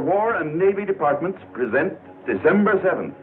War and Navy Departments present December 7th.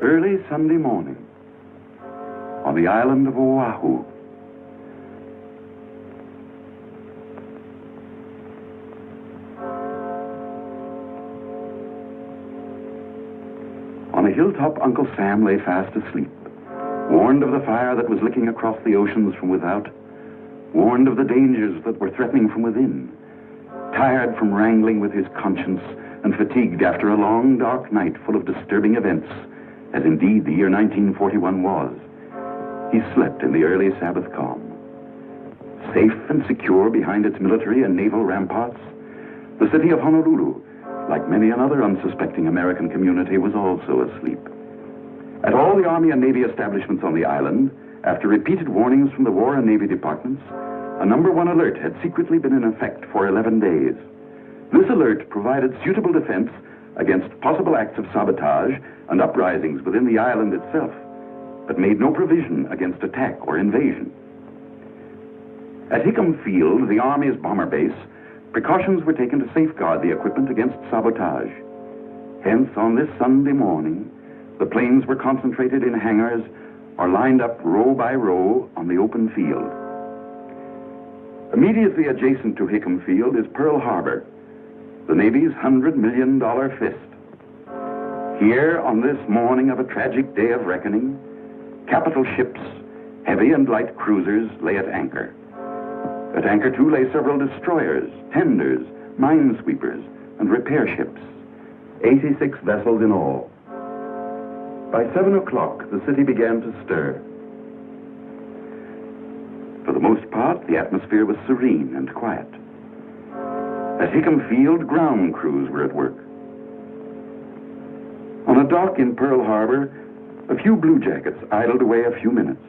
Early Sunday morning on the island of Oahu. On a hilltop, Uncle Sam lay fast asleep, warned of the fire that was licking across the oceans from without, warned of the dangers that were threatening from within, tired from wrangling with his conscience and fatigued after a long, dark night full of disturbing events, as indeed the year 1941 was. He slept in the early Sabbath calm. Safe and secure behind its military and naval ramparts, the city of Honolulu, like many another unsuspecting American community, was also asleep. At all the Army and Navy establishments on the island, after repeated warnings from the War and Navy departments, a number 1 alert had secretly been in effect for 11 days. This alert provided suitable defense against possible acts of sabotage and uprisings within the island itself, but made no provision against attack or invasion. At Hickam Field, the Army's bomber base, precautions were taken to safeguard the equipment against sabotage. Hence, on this Sunday morning, the planes were concentrated in hangars or lined up row by row on the open field. Immediately adjacent to Hickam Field is Pearl Harbor, the Navy's $100 million fist. Here, on this morning of a tragic day of reckoning, capital ships, heavy and light cruisers, lay at anchor. At anchor, too, lay several destroyers, tenders, minesweepers, and repair ships, 86 vessels in all. By 7 o'clock, the city began to stir. For the most part, the atmosphere was serene and quiet. At Hickam Field, ground crews were at work. On a dock in Pearl Harbor, a few bluejackets idled away a few minutes.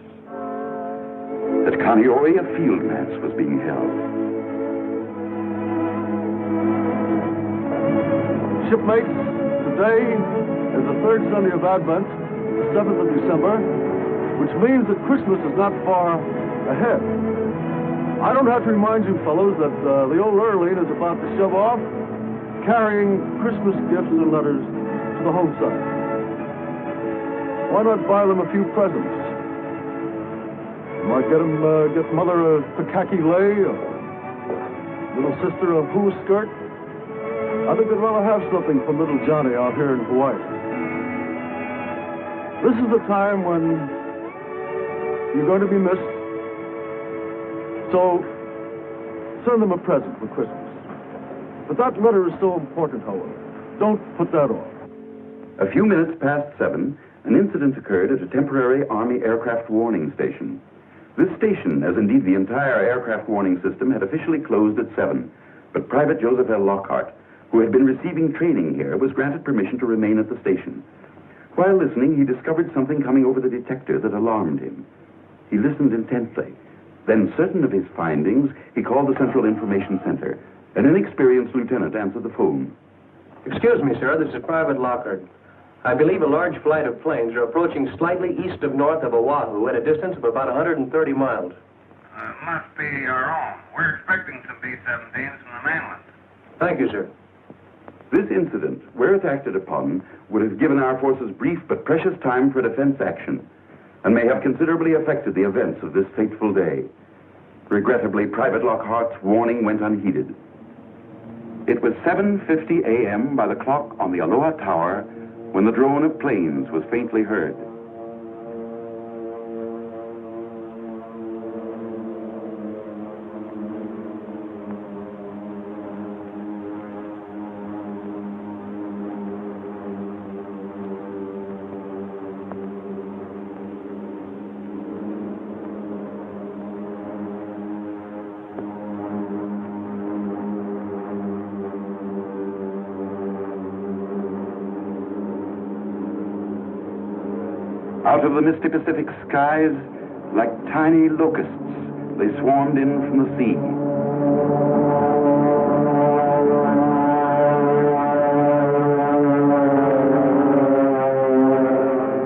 At Kaneohe, a field mass was being held. Shipmates, today is the 3rd Sunday of Advent, the 7th of December, which means that Christmas is not far ahead. I don't have to remind you fellows that the old Earline is about to shove off, carrying Christmas gifts and letters to the home side. Why not buy them a few presents? You might get Mother a Pikaki lei, or little sister a hula skirt. I think they'd rather have something from little Johnny out here in Hawaii. This is the time when you're going to be missed. So, send them a present for Christmas. But that letter is so important, however. Don't put that off. A few minutes past 7, an incident occurred at a temporary Army aircraft warning station. This station, as indeed the entire aircraft warning system, had officially closed at 7, but Private Joseph L. Lockhart, who had been receiving training here, was granted permission to remain at the station. While listening, he discovered something coming over the detector that alarmed him. He listened intently. Then, certain of his findings, he called the Central Information Center. An inexperienced lieutenant answered the phone. Excuse me, sir. This is Private Lockhart. I believe a large flight of planes are approaching slightly east of north of Oahu at a distance of about 130 miles. Must be our own. We're expecting some B-17s from the mainland. Thank you, sir. This incident, where it acted upon, would have given our forces brief but precious time for defense action, and may have considerably affected the events of this fateful day. Regrettably, Private Lockhart's warning went unheeded. It was 7:50 a.m. by the clock on the Aloha Tower when the drone of planes was faintly heard. Out of the misty Pacific skies, like tiny locusts, they swarmed in from the sea.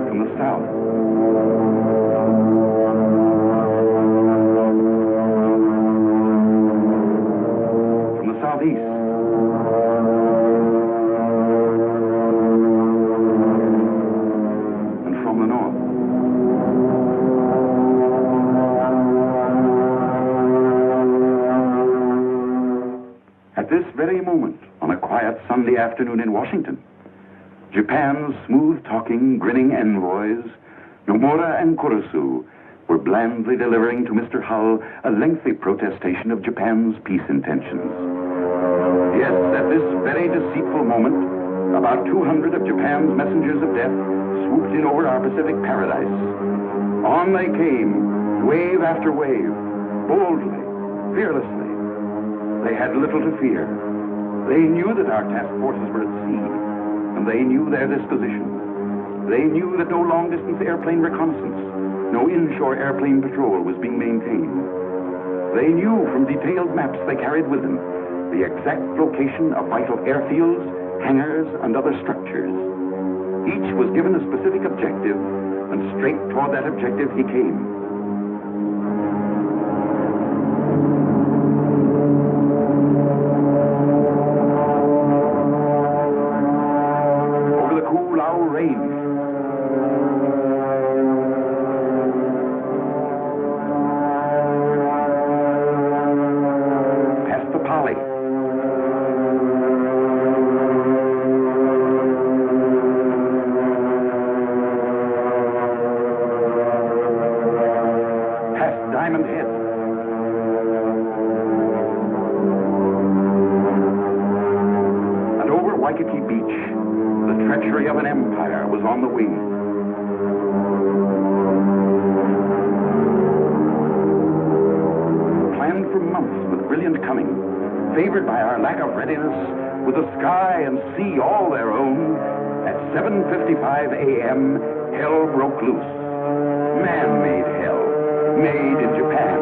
From the south. From the southeast. And from the north. At this very moment, on a quiet Sunday afternoon in Washington, Japan's smooth-talking, grinning envoys, Nomura and Kurusu, were blandly delivering to Mr. Hull a lengthy protestation of Japan's peace intentions. Yes, at this very deceitful moment, about 200 of Japan's messengers of death swooped in over our Pacific paradise. On they came, wave after wave, boldly, fearlessly. They had little to fear. They knew that our task forces were at sea, and they knew their disposition. They knew that no long-distance airplane reconnaissance, no inshore airplane patrol was being maintained. They knew from detailed maps they carried with them the exact location of vital airfields, hangars, and other structures. Each was given a specific objective, and straight toward that objective he came. On the wing. Planned for months with brilliant cunning, favored by our lack of readiness, with the sky and sea all their own, at 7:55 a.m., hell broke loose. Man-made hell, made in Japan.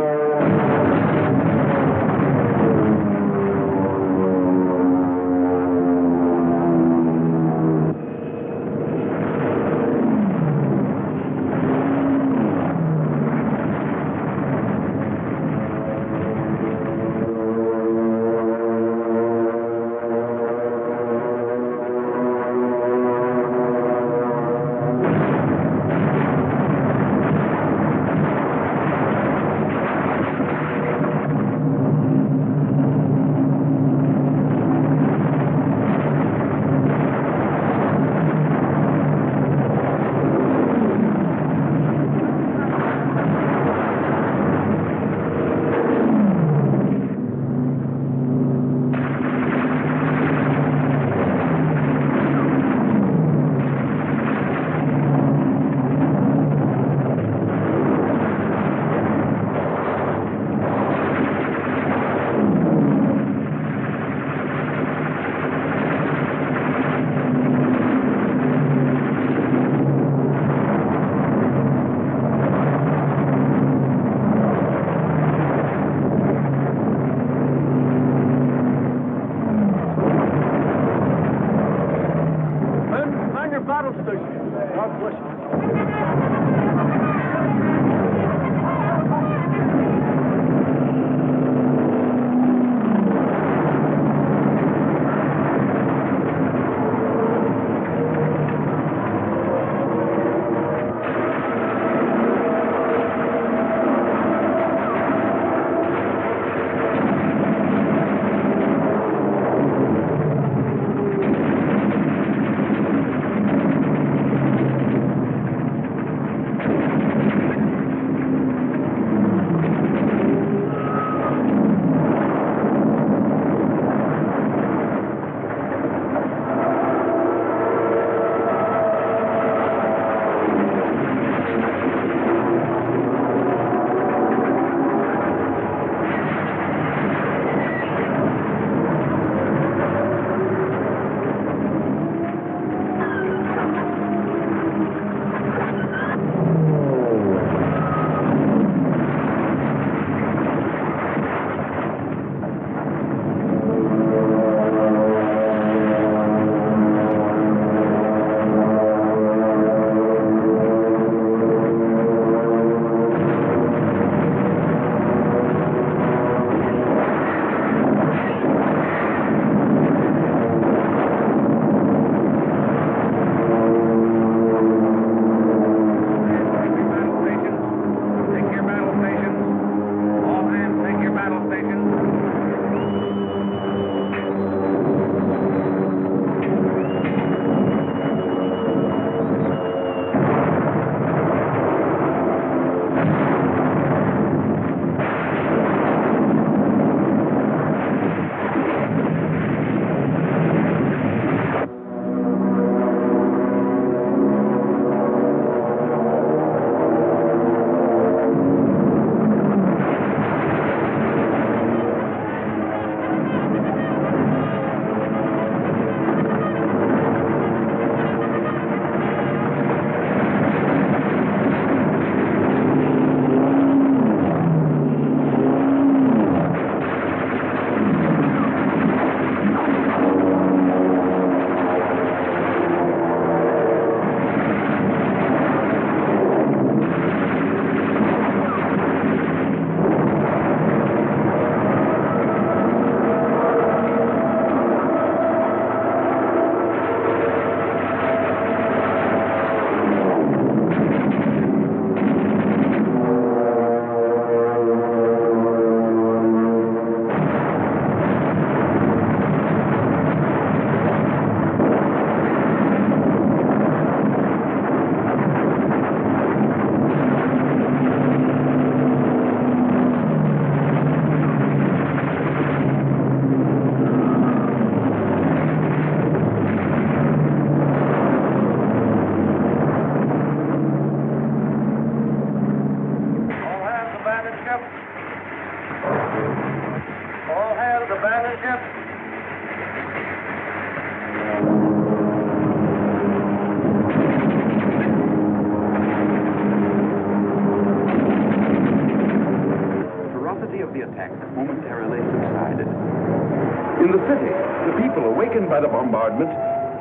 stricken by the bombardment,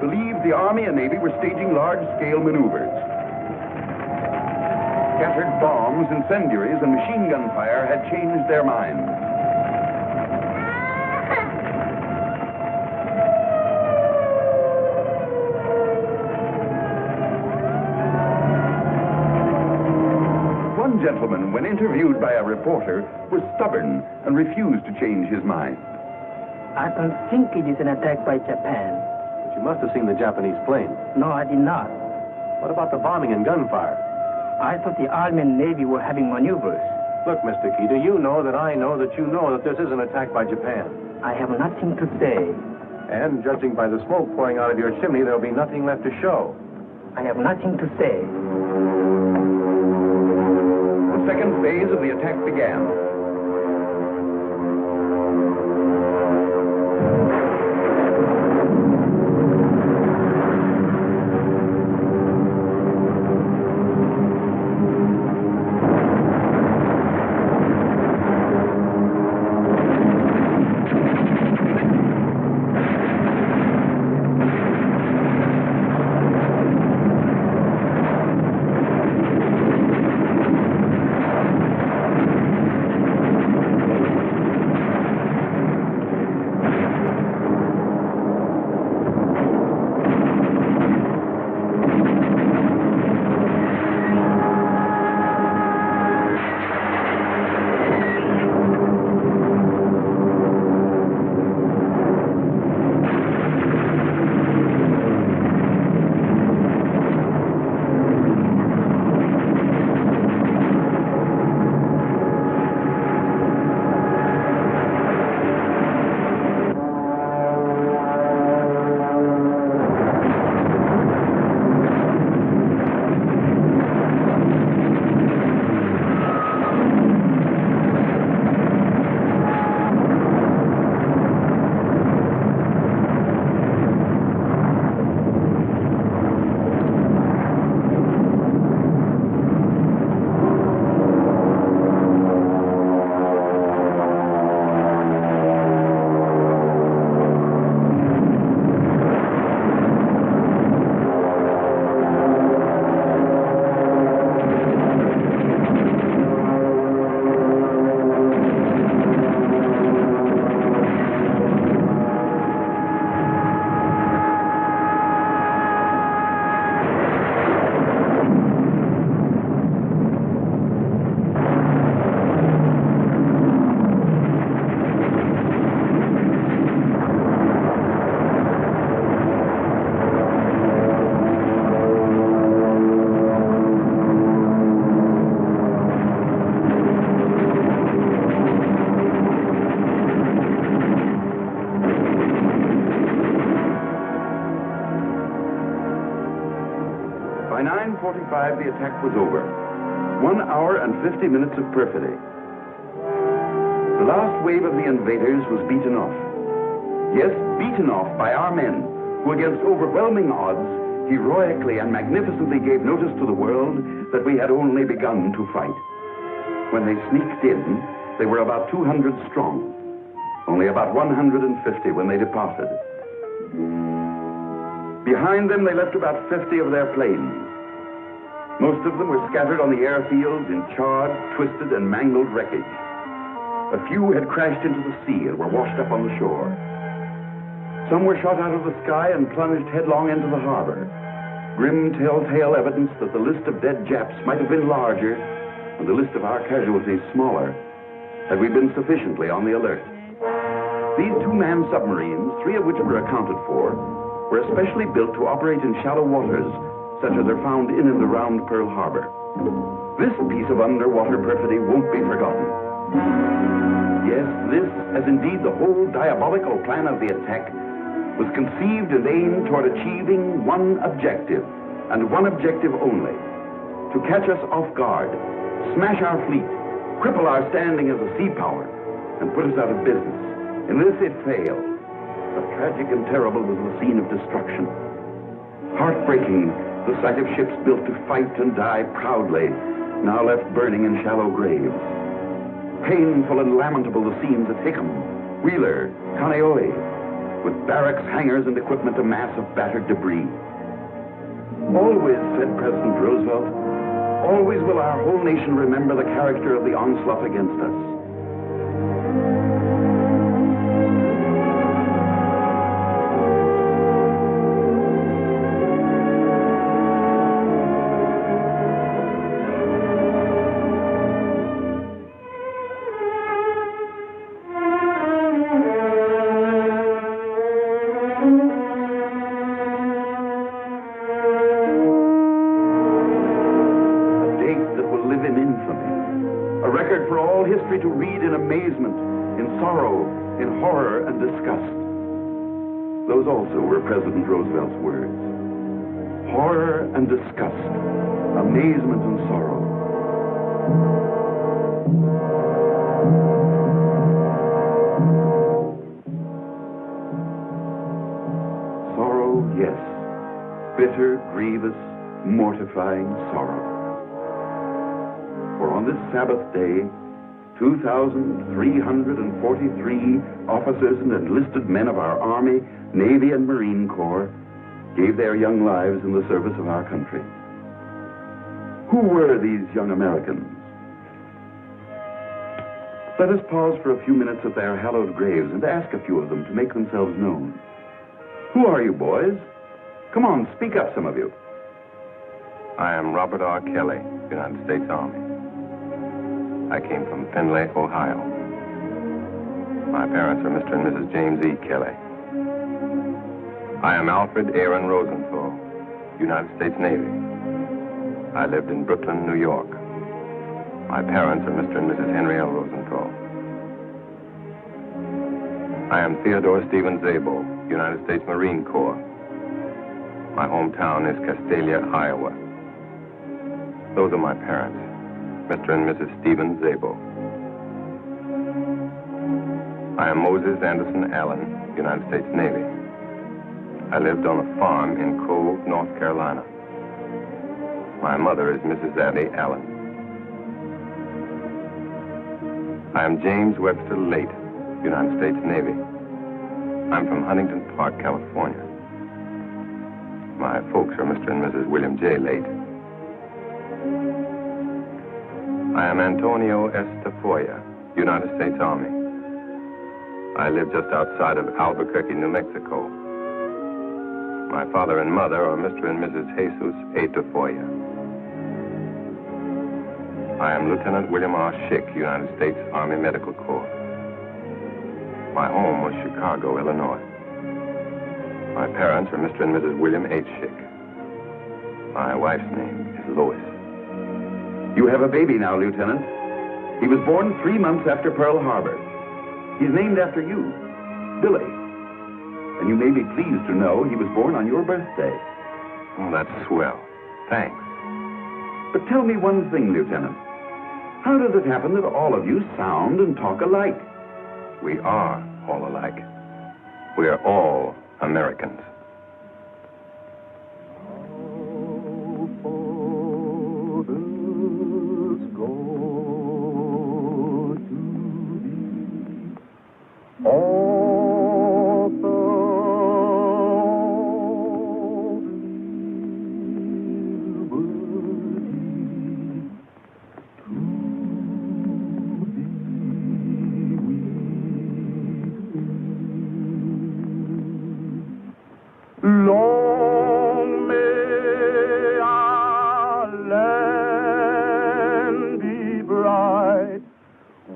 believed the Army and Navy were staging large-scale maneuvers. Scattered bombs, incendiaries, and machine gun fire had changed their minds. One gentleman, when interviewed by a reporter, was stubborn and refused to change his mind. I don't think it is an attack by Japan. But you must have seen the Japanese plane. No, I did not. What about the bombing and gunfire? I thought the Army and Navy were having maneuvers. Look, Mr. Keita, you know that I know that you know that this is an attack by Japan. I have nothing to say. And judging by the smoke pouring out of your chimney, there'll be nothing left to show. I have nothing to say. The second phase of the attack began. By 9:45, the attack was over. 1 hour and 50 minutes of perfidy. The last wave of the invaders was beaten off. Yes, beaten off by our men, who against overwhelming odds, heroically and magnificently gave notice to the world that we had only begun to fight. When they sneaked in, they were about 200 strong. Only about 150 when they departed. Behind them, they left about 50 of their planes. Most of them were scattered on the airfields in charred, twisted, and mangled wreckage. A few had crashed into the sea and were washed up on the shore. Some were shot out of the sky and plunged headlong into the harbor. Grim telltale evidence that the list of dead Japs might have been larger and the list of our casualties smaller had we been sufficiently on the alert. These two-man submarines, 3 of which were accounted for, were especially built to operate in shallow waters, such as are found in and around Pearl Harbor. This piece of underwater perfidy won't be forgotten. Yes, this, as indeed the whole diabolical plan of the attack, was conceived and aimed toward achieving one objective, and one objective only: to catch us off guard, smash our fleet, cripple our standing as a sea power, and put us out of business. In this it failed. But tragic and terrible was the scene of destruction. Heartbreaking, the sight of ships built to fight and die proudly, now left burning in shallow graves. Painful and lamentable the scenes at Hickam, Wheeler, Kaneohe. with barracks, hangars, and equipment a mass of battered debris. Always, said President Roosevelt, always will our whole nation remember the character of the onslaught against us. To read in amazement, in sorrow, in horror and disgust. Those also were President Roosevelt's words. Horror and disgust, amazement and sorrow. Sorrow, yes. Bitter, grievous, mortifying sorrow. For on this Sabbath day, 2,343 officers and enlisted men of our Army, Navy, and Marine Corps gave their young lives in the service of our country. Who were these young Americans? Let us pause for a few minutes at their hallowed graves and ask a few of them to make themselves known. Who are you, boys? Come on, speak up, some of you. I am Robert R. Kelly, United States Army. I came from Findlay, Ohio. My parents are Mr. and Mrs. James E. Kelly. I am Alfred Aaron Rosenthal, United States Navy. I lived in Brooklyn, New York. My parents are Mr. and Mrs. Henry L. Rosenthal. I am Theodore Stephen Zabo, United States Marine Corps. My hometown is Castalia, Iowa. Those are my parents, Mr. and Mrs. Stephen Zabo. I am Moses Anderson Allen, United States Navy. I lived on a farm in Cove, North Carolina. My mother is Mrs. Abby Allen. I am James Webster Late, United States Navy. I'm from Huntington Park, California. My folks are Mr. and Mrs. William J. Late. I am Antonio S. Tafoya, United States Army. I live just outside of Albuquerque, New Mexico. My father and mother are Mr. and Mrs. Jesus A. Tafoya. I am Lieutenant William R. Schick, United States Army Medical Corps. My home was Chicago, Illinois. My parents are Mr. and Mrs. William H. Schick. My wife's name is Lois. You have a baby now, Lieutenant. He was born 3 months after Pearl Harbor. He's named after you, Billy. And you may be pleased to know he was born on your birthday. Oh, that's swell. Thanks. But tell me one thing, Lieutenant. How does it happen that all of you sound and talk alike? We are all alike. We are all Americans. Long may our land be bright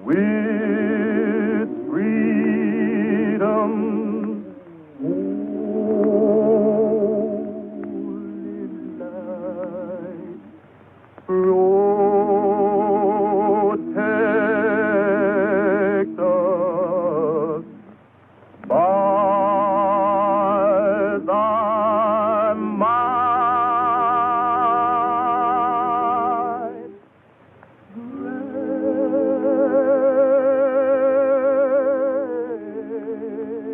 with freedom's holy light. Protect us by thy might.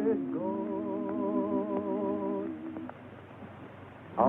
Great God, our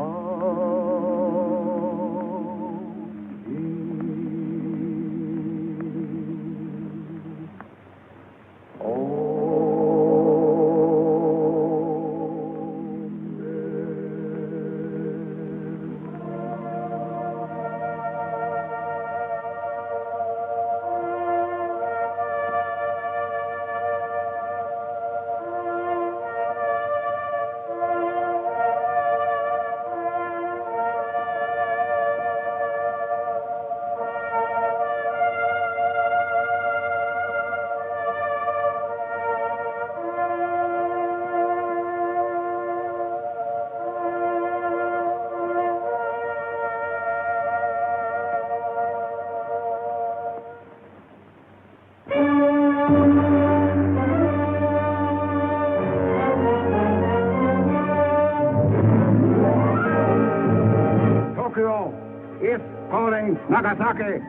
Nagasaki,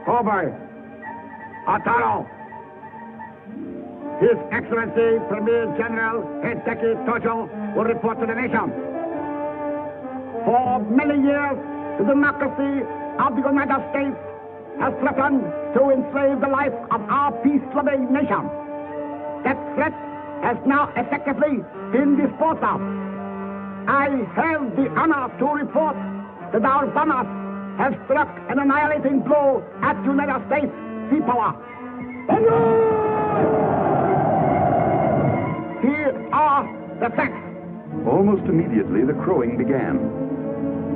Kobe, Ataro. His Excellency Premier General Hideki Tojo will report to the nation. For many years, the democracy of the United States has threatened to enslave the life of our peace-loving nation. That threat has now effectively been disposed of. I have the honor to report that our bombers have struck an annihilating blow at United States sea power. Here are the facts. Almost immediately, the crowing began.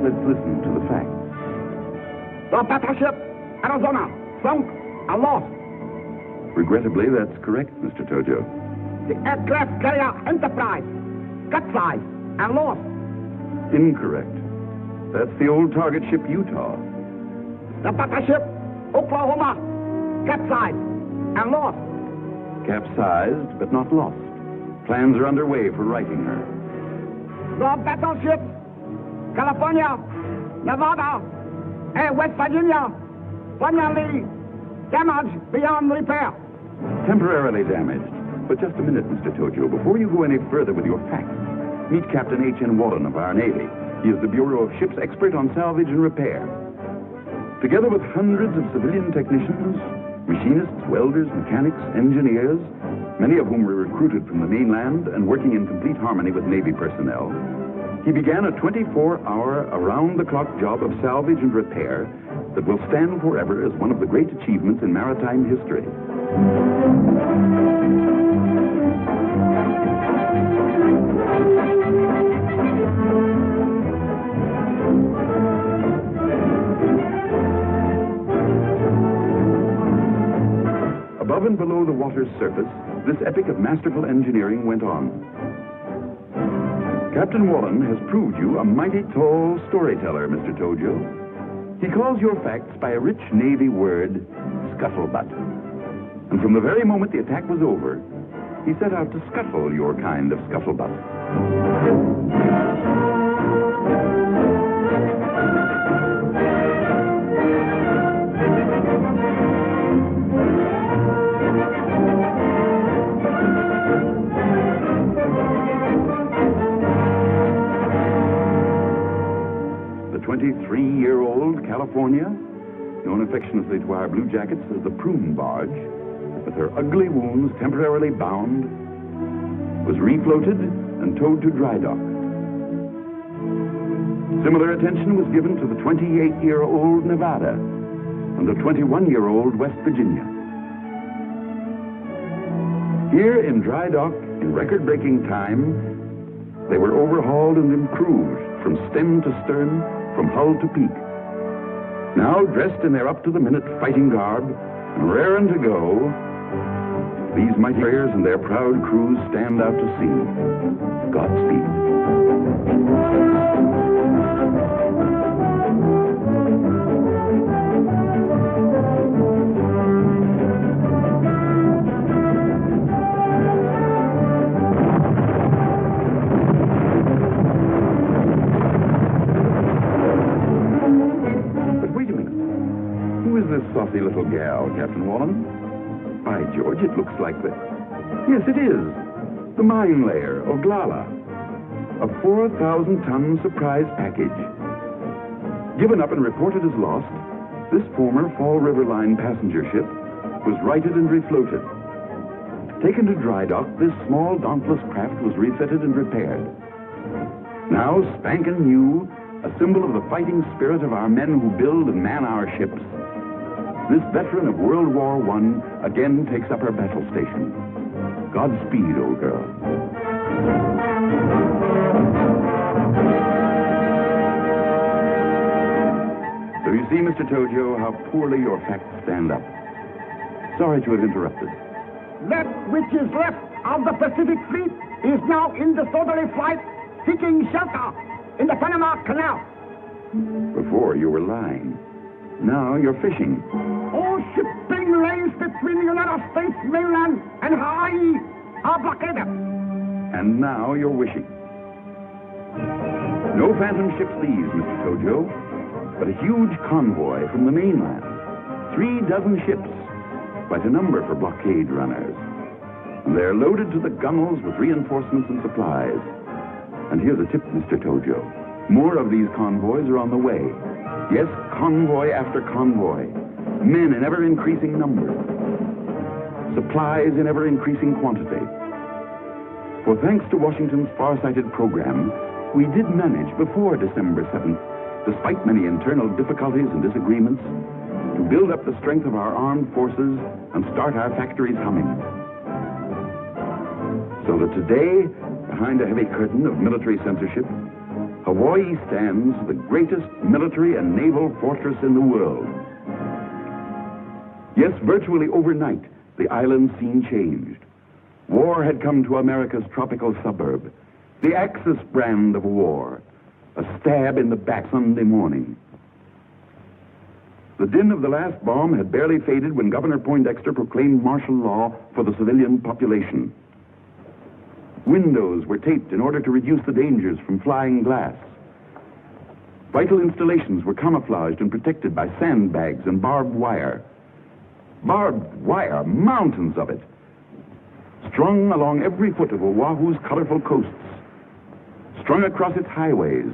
Let's listen to the facts. The battleship Arizona sunk and lost. Regrettably, that's correct, Mr. Tojo. The aircraft carrier Enterprise capsized and lost. Incorrect. That's the old target ship Utah. The battleship Oklahoma capsized and lost. Capsized, but not lost. Plans are underway for righting her. The battleships California, Nevada, and West Virginia permanently damaged beyond repair. Temporarily damaged. But just a minute, Mr. Tojo. Before you go any further with your facts, meet Captain H.N. Wallen of our Navy. He is the Bureau of Ships expert on salvage and repair. Together with hundreds of civilian technicians, machinists, welders, mechanics, engineers, many of whom were recruited from the mainland and working in complete harmony with Navy personnel, he began a 24-hour, around-the-clock job of salvage and repair that will stand forever as one of the great achievements in maritime history. Above and below the water's surface, this epic of masterful engineering went on. Captain Wallen has proved you a mighty tall storyteller, Mr. Tojo. He calls your facts by a rich Navy word, scuttlebutt. And from the very moment the attack was over, he set out to scuttle your kind of scuttlebutt. The 23-year-old California, known affectionately to our blue jackets as the prune barge, with her ugly wounds temporarily bound, was refloated and towed to dry dock. Similar attention was given to the 28-year-old Nevada and the 21-year-old West Virginia. Here in dry dock, in record-breaking time, they were overhauled and improved from stem to stern, from hull to peak. Now, dressed in their up-to-the-minute fighting garb and raring to go, these mighty warriors and their proud crews stand out to sea. Godspeed. But wait a minute. Who is this saucy little gal, Captain Wallen? By George, it looks like the... Yes, it is. The mine layer, Oglala. A 4,000-ton surprise package. Given up and reported as lost, this former Fall River Line passenger ship was righted and refloated. Taken to dry dock, this small, dauntless craft was refitted and repaired. Now, spankin' new, a symbol of the fighting spirit of our men who build and man our ships, this veteran of World War I again takes up her battle station. Godspeed, old girl. So you see, Mr. Tojo, how poorly your facts stand up. Sorry to have interrupted. That which is left of the Pacific Fleet is now in disorderly flight, seeking shelter in the Panama Canal. Before you were lying. Now you're fishing. All shipping lanes between the United States mainland and Hawaii are blockaded. And now you're wishing. No phantom ships these, Mr. Tojo. but a huge convoy from the mainland. 36 ships, quite a number for blockade runners. And they're loaded to the gunwales with reinforcements and supplies. And here's a tip, Mr. Tojo. More of these convoys are on the way. Yes, convoy after convoy. Men in ever-increasing numbers. Supplies in ever-increasing quantity. For thanks to Washington's far-sighted program, we did manage before December 7th, despite many internal difficulties and disagreements, to build up the strength of our armed forces and start our factories humming. So that today, behind a heavy curtain of military censorship, Hawaii stands the greatest military and naval fortress in the world. Yes, virtually overnight, the island scene changed. War had come to America's tropical suburb, the Axis brand of war, a stab in the back Sunday morning. The din of the last bomb had barely faded when Governor Poindexter proclaimed martial law for the civilian population. Windows were taped in order to reduce the dangers from flying glass. Vital installations were camouflaged and protected by sandbags and barbed wire. Barbed wire, mountains of it, strung along every foot of Oahu's colorful coasts, strung across its highways,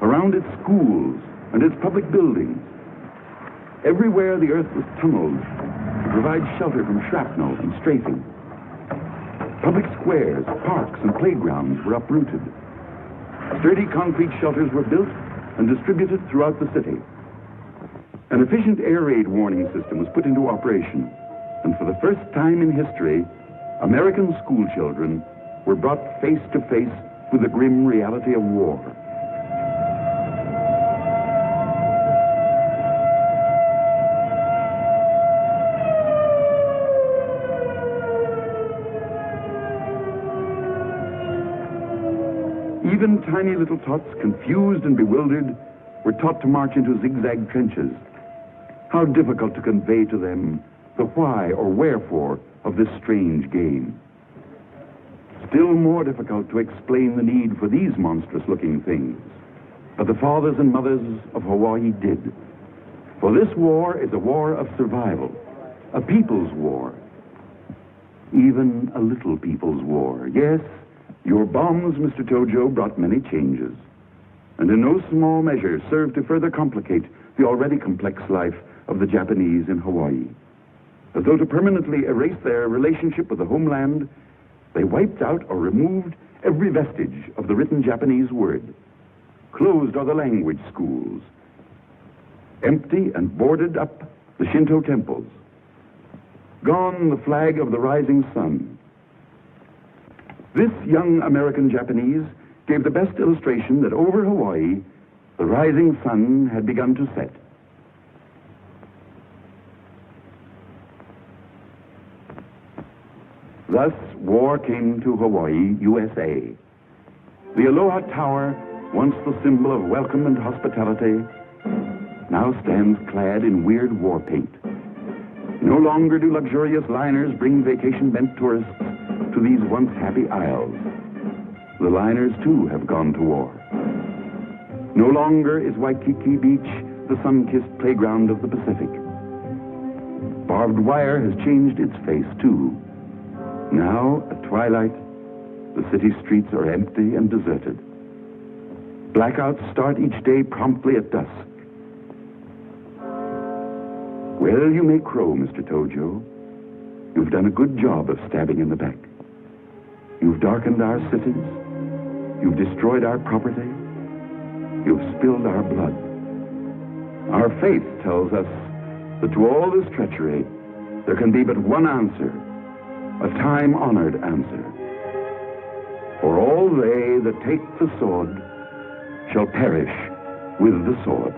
around its schools and its public buildings. Everywhere the earth was tunneled to provide shelter from shrapnel and strafing. Public squares, parks, and playgrounds were uprooted. Sturdy concrete shelters were built and distributed throughout the city. An efficient air raid warning system was put into operation, and for the first time in history, American school children were brought face to face with the grim reality of war. Even tiny little tots, confused and bewildered, were taught to march into zigzag trenches. How difficult to convey to them the why or wherefore of this strange game. Still more difficult to explain the need for these monstrous-looking things. But the fathers and mothers of Hawaii did. For this war is a war of survival, a people's war. Even a little people's war. Yes, your bombs, Mr. Tojo, brought many changes, and in no small measure served to further complicate the already complex life of the Japanese in Hawaii. As though to permanently erase their relationship with the homeland, they wiped out or removed every vestige of the written Japanese word. Closed are the language schools. Empty and boarded up the Shinto temples. Gone the flag of the rising sun. This young American Japanese gave the best illustration that over Hawaii, the rising sun had begun to set. Thus, war came to Hawaii, USA. The Aloha Tower, once the symbol of welcome and hospitality, now stands clad in weird war paint. No longer do luxurious liners bring vacation-bent tourists to these once happy isles. The liners, too, have gone to war. No longer is Waikiki Beach the sun-kissed playground of the Pacific. Barbed wire has changed its face, too. Now, at twilight, the city streets are empty and deserted. Blackouts start each day promptly at dusk. Well, you may crow, Mr. Tojo. You've done a good job of stabbing in the back. You've darkened our cities. You've destroyed our property. You've spilled our blood. Our faith tells us that to all this treachery, there can be but one answer, a time-honored answer. For all they that take the sword shall perish with the sword.